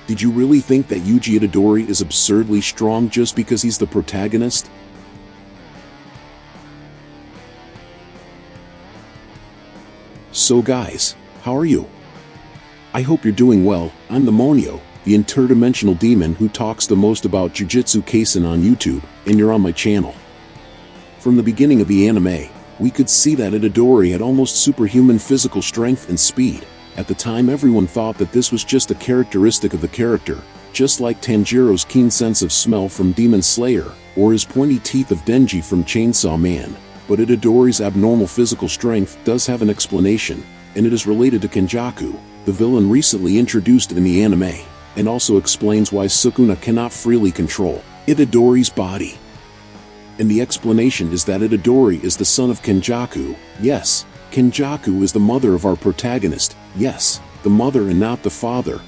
Did you really think that Yuji Itadori is absurdly strong just because he's the protagonist? So guys, how are you? I hope you're doing well. I'm the Monio, the interdimensional demon who talks the most about Jujutsu Kaisen on YouTube, and you're on my channel. From the beginning of the anime, we could see that Itadori had almost superhuman physical strength and speed. At the time, everyone thought that this was just a characteristic of the character, just like Tanjiro's keen sense of smell from Demon Slayer, or his pointy teeth of Denji from Chainsaw Man. But Itadori's abnormal physical strength does have an explanation, and it is related to Kenjaku, the villain recently introduced in the anime, and also explains why Sukuna cannot freely control Itadori's body. And the explanation is that Itadori is the son of Kenjaku. Yes, Kenjaku is the mother of our protagonist. Yes, the mother and not the father.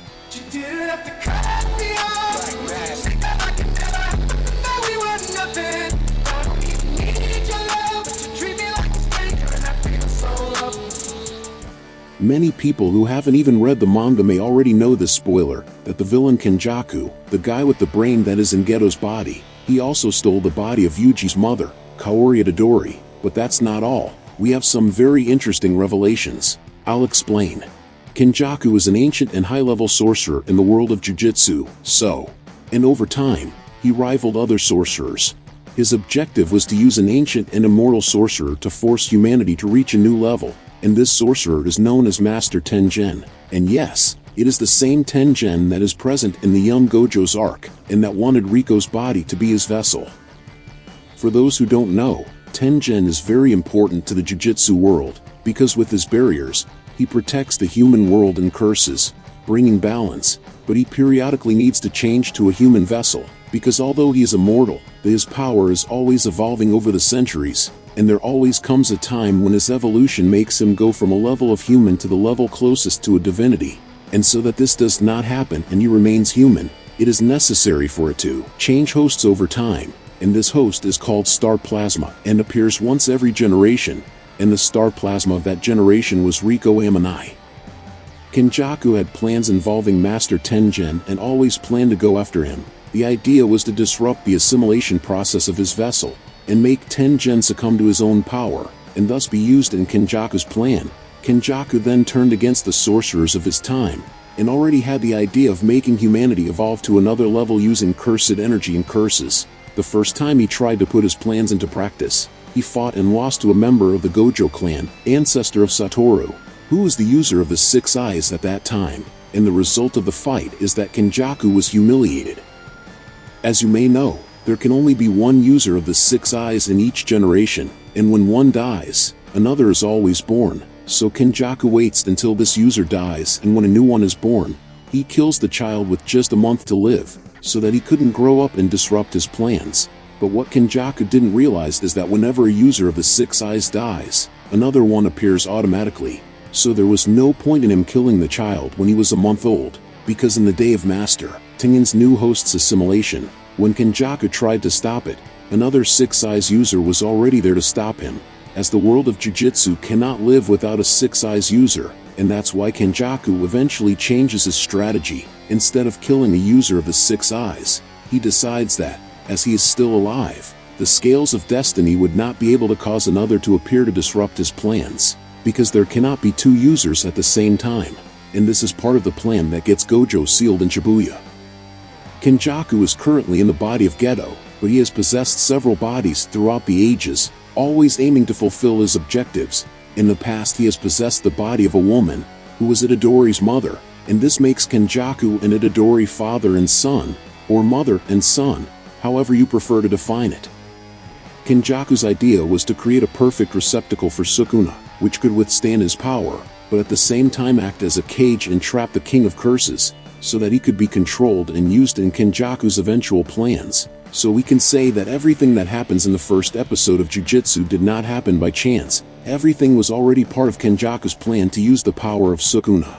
Many people who haven't even read the manga may already know this spoiler, that the villain Kenjaku, the guy with the brain that is in Geto's body, he also stole the body of Yuji's mother, Kaori Itadori. But that's not all. We have some very interesting revelations. I'll explain. Kenjaku is an ancient and high-level sorcerer in the world of Jujutsu, and over time, he rivaled other sorcerers. His objective was to use an ancient and immortal sorcerer to force humanity to reach a new level, and this sorcerer is known as Master Tengen. And yes, it is the same Tengen that is present in the young Gojo's arc, and that wanted Riko's body to be his vessel. For those who don't know, Tengen is very important to the Jujutsu world, because with his barriers, he protects the human world and curses, bringing balance, but he periodically needs to change to a human vessel, because although he is immortal, his power is always evolving over the centuries, and there always comes a time when his evolution makes him go from a level of human to the level closest to a divinity. And so that this does not happen and he remains human, it is necessary for it to change hosts over time, and this host is called Star Plasma and appears once every generation, and the Star Plasma of that generation was Riko Amanai. Kenjaku had plans involving Master Tengen and always planned to go after him. The idea was to disrupt the assimilation process of his vessel, and make Tengen succumb to his own power, and thus be used in Kenjaku's plan. Kenjaku then turned against the sorcerers of his time, and already had the idea of making humanity evolve to another level using cursed energy and curses. The first time he tried to put his plans into practice, he fought and lost to a member of the Gojo clan, ancestor of Satoru, who was the user of the 6 eyes at that time, and the result of the fight is that Kenjaku was humiliated. As you may know, there can only be one user of the 6 eyes in each generation, and when one dies, another is always born. So Kenjaku waits until this user dies, and when a new one is born, he kills the child with just a month to live, so that he couldn't grow up and disrupt his plans. But what Kenjaku didn't realize is that whenever a user of the 6 eyes dies, another one appears automatically. So there was no point in him killing the child when he was a month old, because in the day of Master Tengen's new host's assimilation, when Kenjaku tried to stop it, another 6 eyes user was already there to stop him, as the world of Jujutsu cannot live without a 6 eyes user, and that's why Kenjaku eventually changes his strategy. Instead of killing a user of the 6 eyes, he decides that, as he is still alive, the scales of destiny would not be able to cause another to appear to disrupt his plans, because there cannot be 2 users at the same time, and this is part of the plan that gets Gojo sealed in Shibuya. Kenjaku is currently in the body of Geto, but he has possessed several bodies throughout the ages, always aiming to fulfill his objectives. In the past he has possessed the body of a woman, who was Itadori's mother, and this makes Kenjaku and Itadori father and son, or mother and son, however you prefer to define it. Kenjaku's idea was to create a perfect receptacle for Sukuna, which could withstand his power, but at the same time act as a cage and trap the King of Curses, so that he could be controlled and used in Kenjaku's eventual plans. So we can say that everything that happens in the first episode of Jujutsu did not happen by chance. Everything was already part of Kenjaku's plan to use the power of Sukuna.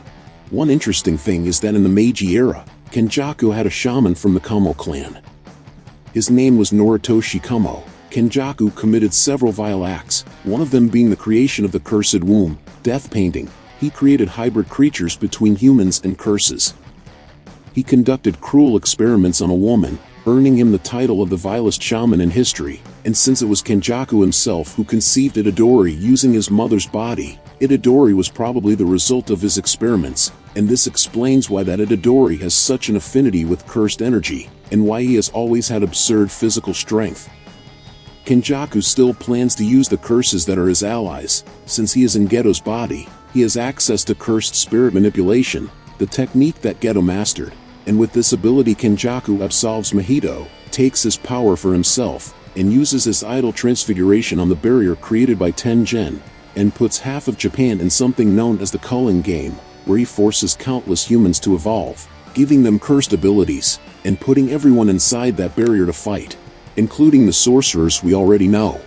One interesting thing is that in the Meiji era, Kenjaku had a shaman from the Kamo clan. His name was Noritoshi Kamo. Kenjaku committed several vile acts, one of them being the creation of the Cursed Womb, death painting. He created hybrid creatures between humans and curses. He conducted cruel experiments on a woman, earning him the title of the vilest shaman in history, and since it was Kenjaku himself who conceived Itadori using his mother's body, Itadori was probably the result of his experiments, and this explains why that Itadori has such an affinity with cursed energy, and why he has always had absurd physical strength. Kenjaku still plans to use the curses that are his allies. Since he is in Geto's body, he has access to cursed spirit manipulation, the technique that Geto mastered, and with this ability Kenjaku absolves Mahito, takes his power for himself, and uses his idol transfiguration on the barrier created by Tengen, and puts half of Japan in something known as the culling game, where he forces countless humans to evolve, giving them cursed abilities, and putting everyone inside that barrier to fight, including the sorcerers we already know.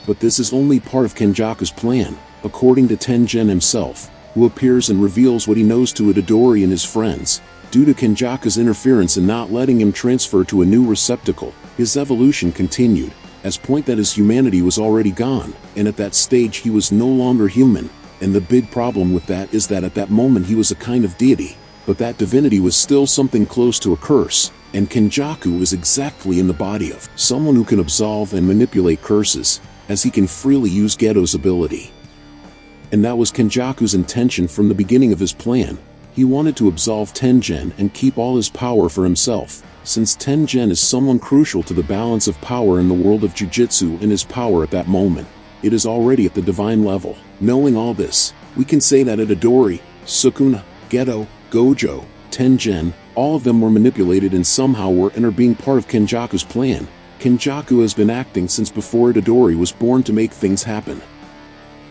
But this is only part of Kenjaku's plan, according to Tengen himself, who appears and reveals what he knows to Itadori and his friends. Due to Kenjaku's interference in not letting him transfer to a new receptacle, his evolution continued, as point that his humanity was already gone, and at that stage he was no longer human, and the big problem with that is that at that moment he was a kind of deity, but that divinity was still something close to a curse, and Kenjaku is exactly in the body of someone who can absolve and manipulate curses, as he can freely use Geto's ability. And that was Kenjaku's intention from the beginning of his plan. He wanted to absolve Tengen and keep all his power for himself, since Tengen is someone crucial to the balance of power in the world of Jujutsu and his power at that moment. It is already at the divine level. Knowing all this, we can say that Itadori, Sukuna, Geto, Gojo, Tengen, all of them were manipulated and somehow were and are being part of Kenjaku's plan. Kenjaku has been acting since before Itadori was born to make things happen.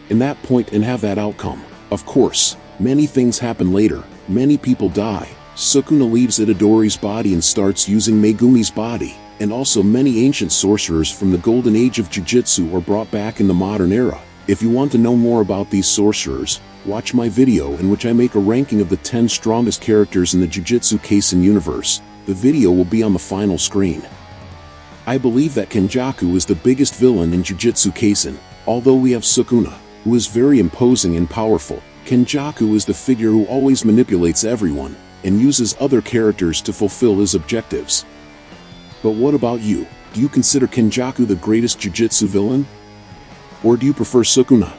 In that point and have that outcome. Of course, many things happen later. Many people die. Sukuna leaves Itadori's body and starts using Megumi's body, and also many ancient sorcerers from the golden age of Jujutsu are brought back in the modern era. If you want to know more about these sorcerers, watch my video in which I make a ranking of the 10 strongest characters in the Jujutsu Kaisen universe. The video will be on the final screen. I believe that Kenjaku is the biggest villain in Jujutsu Kaisen. Although we have Sukuna, who is very imposing and powerful, Kenjaku is the figure who always manipulates everyone, and uses other characters to fulfill his objectives. But what about you? Do you consider Kenjaku the greatest Jujutsu villain? Or do you prefer Sukuna?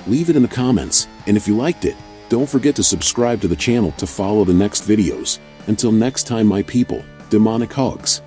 Leave it in the comments, and if you liked it, don't forget to subscribe to the channel to follow the next videos. Until next time my people, demonic hugs.